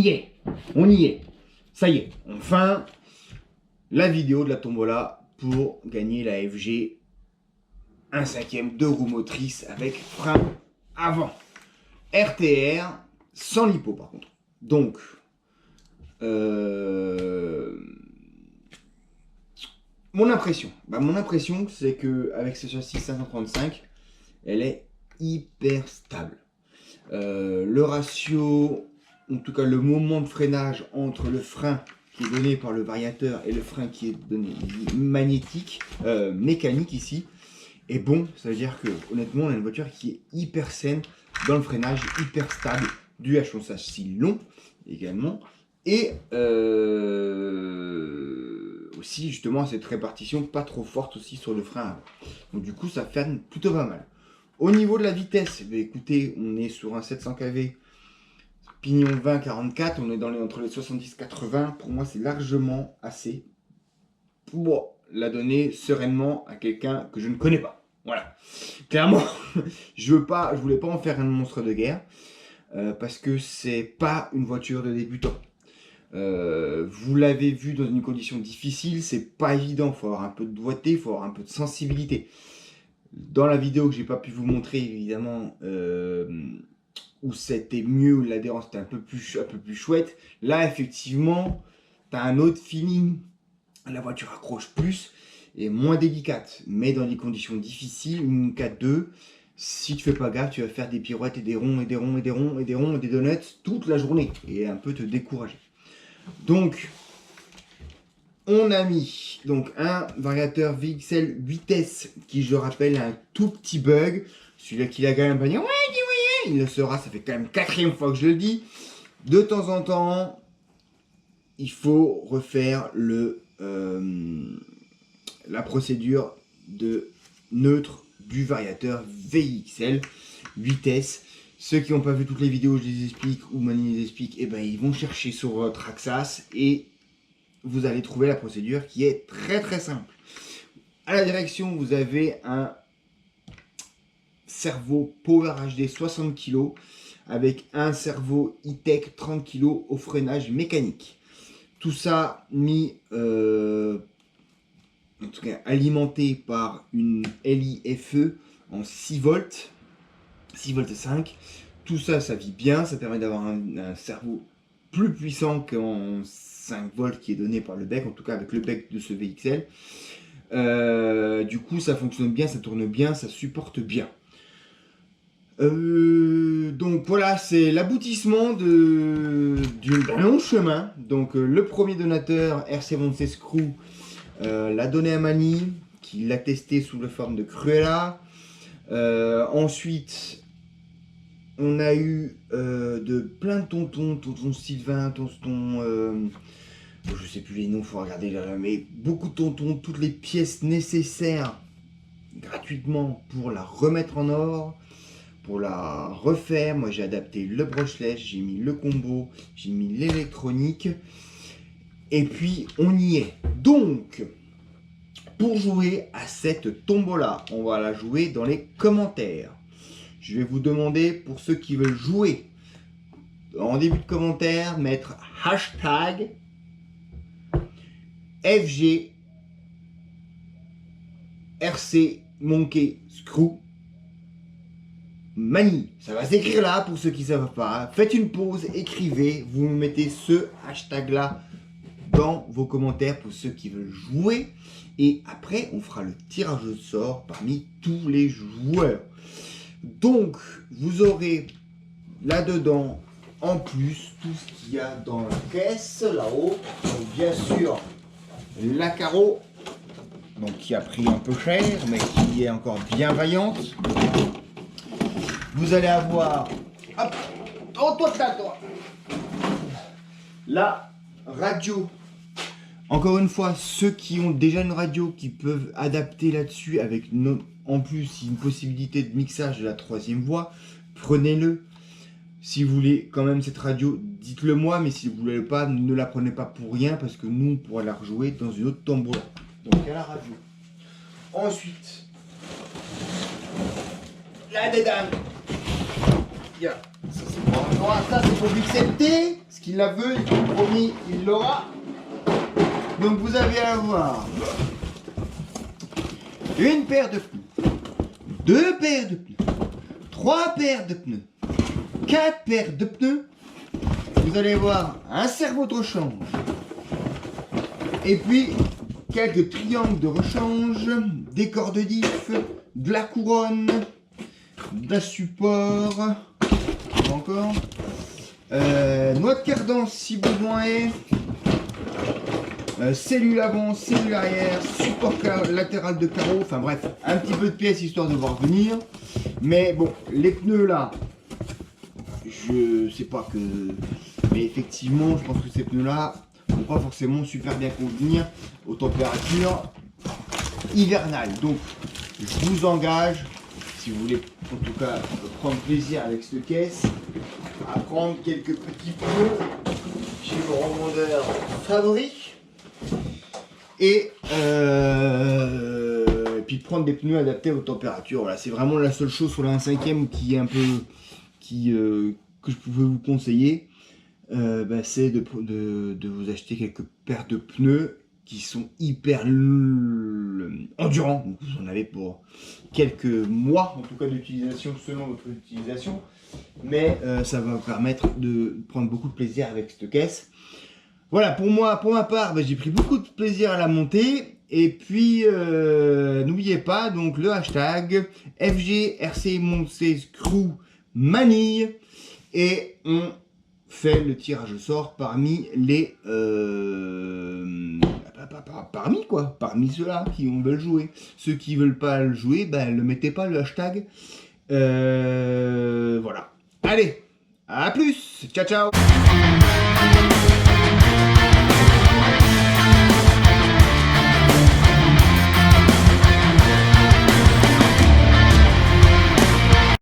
y est. On y est. Ça y est. Enfin, la vidéo de la tombola pour gagner la FG 1/5 2 roues motrices avec frein avant. RTR sans lipo par contre. Donc, mon impression c'est que avec ce châssis 535, elle est hyper stable. Le ratio, en tout cas le moment de freinage entre le frein qui est donné par le variateur et le frein qui est donné magnétique, mécanique ici, est bon. Ça veut dire que honnêtement on a une voiture qui est hyper saine dans le freinage, hyper stable, dû à son châssis long également, et aussi justement à cette répartition pas trop forte aussi sur le frein avant. Donc du coup ça freine plutôt pas mal. Au niveau de la vitesse, écoutez, on est sur un 700 kV, pignon 20-44, on est entre les 70-80. Pour moi, c'est largement assez pour la donner sereinement à quelqu'un que je ne connais pas. Voilà. Clairement, je voulais pas en faire un monstre de guerre, parce que c'est pas une voiture de débutant. Vous l'avez vu dans une condition difficile, c'est pas évident. Il faut avoir un peu de doigté, il faut avoir un peu de sensibilité. Dans la vidéo que j'ai pas pu vous montrer évidemment, où c'était mieux, où l'adhérence était un peu plus chouette, là effectivement tu as un autre feeling, la voiture accroche plus et moins délicate, mais dans des conditions difficiles, une 4-2, si tu fais pas gaffe, tu vas faire des pirouettes et des ronds et des ronds et des ronds et des ronds et des donuts toute la journée et un peu te décourager. Donc on a mis donc un variateur VXL vitesse qui, je rappelle, a un tout petit bug. Celui-là qui l'a quand même pas dit, ouais, il le sera, ça fait quand même 4e fois que je le dis. De temps en temps, il faut refaire la procédure de neutre du variateur VXL vitesse. Ceux qui n'ont pas vu toutes les vidéos, je les explique, ou Mani les explique, et ben ils vont chercher sur votre Axas et vous allez trouver la procédure qui est très très simple. À la direction, vous avez un servo Power HD 60 kg avec un servo E-Tech 30 kg au freinage mécanique. Tout ça mis, en tout cas alimenté par une LIFE en 6 volts, 6 volts 5. Tout ça, ça vit bien, ça permet d'avoir un servo plus puissant qu'en 5 volts qui est donné par le bec, en tout cas avec le bec de ce VXL. Du coup ça fonctionne bien, ça tourne bien, ça supporte bien. Donc voilà, c'est l'aboutissement d'un long chemin. Donc le premier donateur, RC Von Screw, l'a donné à Mani, qui l'a testé sous la forme de Cruella. Ensuite on a eu plein de tonton Sylvain, tonton je sais plus les noms, faut regarder là, mais beaucoup de tontons, toutes les pièces nécessaires gratuitement pour la remettre en ordre, pour la refaire. Moi j'ai adapté le brushless, j'ai mis le combo, j'ai mis l'électronique, et puis on y est. Donc pour jouer à cette tombola, on va la jouer dans les commentaires. Je vais vous demander, pour ceux qui veulent jouer, en début de commentaire, mettre hashtag FG RC Monkey Screw Mani. Ça va s'écrire là pour ceux qui ne savent pas. Faites une pause, écrivez, vous mettez ce hashtag là dans vos commentaires pour ceux qui veulent jouer. Et après, on fera le tirage au sort parmi tous les joueurs. Donc, vous aurez là-dedans, en plus, tout ce qu'il y a dans la caisse, là-haut. Donc, bien sûr, la carreau, donc qui a pris un peu cher, mais qui est encore bien vaillante. Vous allez avoir, hop, oh, toi, la radio. Encore une fois, ceux qui ont déjà une radio, qui peuvent adapter là-dessus avec en plus une possibilité de mixage de la 3e voie, prenez-le. Si vous voulez quand même cette radio, dites-le moi, mais si vous ne voulez pas, ne la prenez pas pour rien, parce que nous, on pourra la rejouer dans une autre tombola. Donc, il y a la radio. Ensuite, la dédane. ça c'est pour Andorra, ça c'est pour Vixente, ce qu'il la veut, il m'a promis, il l'aura. Donc vous avez à voir une paire de pneus, 2 paires de pneus, 3 paires de pneus, 4 paires de pneus. Vous allez voir un servot de rechange et puis quelques triangles de rechange, des corps de diff, de la couronne, d'un support, encore, noix de cardan si besoin est, cellule avant, cellule arrière, support latéral de carreau, enfin bref, un petit peu de pièces histoire de voir venir. Mais bon, les pneus là, je sais pas que... Mais effectivement, je pense que ces pneus là ne vont pas forcément super bien convenir aux températures hivernales. Donc, je vous engage, si vous voulez en tout cas prendre plaisir avec cette caisse, à prendre quelques petits pneus chez vos revendeurs favoris. Et puis prendre des pneus adaptés aux températures. Voilà, c'est vraiment la seule chose sur la 1/5 qui est un peu que je pouvais vous conseiller. C'est de vous acheter quelques paires de pneus qui sont hyper endurants. Donc, vous en avez pour quelques mois en tout cas d'utilisation selon votre utilisation. Mais ça va vous permettre de prendre beaucoup de plaisir avec cette caisse. Voilà, pour ma part, j'ai pris beaucoup de plaisir à la monter. Et puis, n'oubliez pas donc le hashtag FGRC Monté Screw Manille. Et on fait le tirage au sort parmi les... parmi ceux-là qui veulent jouer. Ceux qui veulent pas le jouer, ne mettez pas le hashtag. Voilà. Allez, à plus. Ciao, ciao.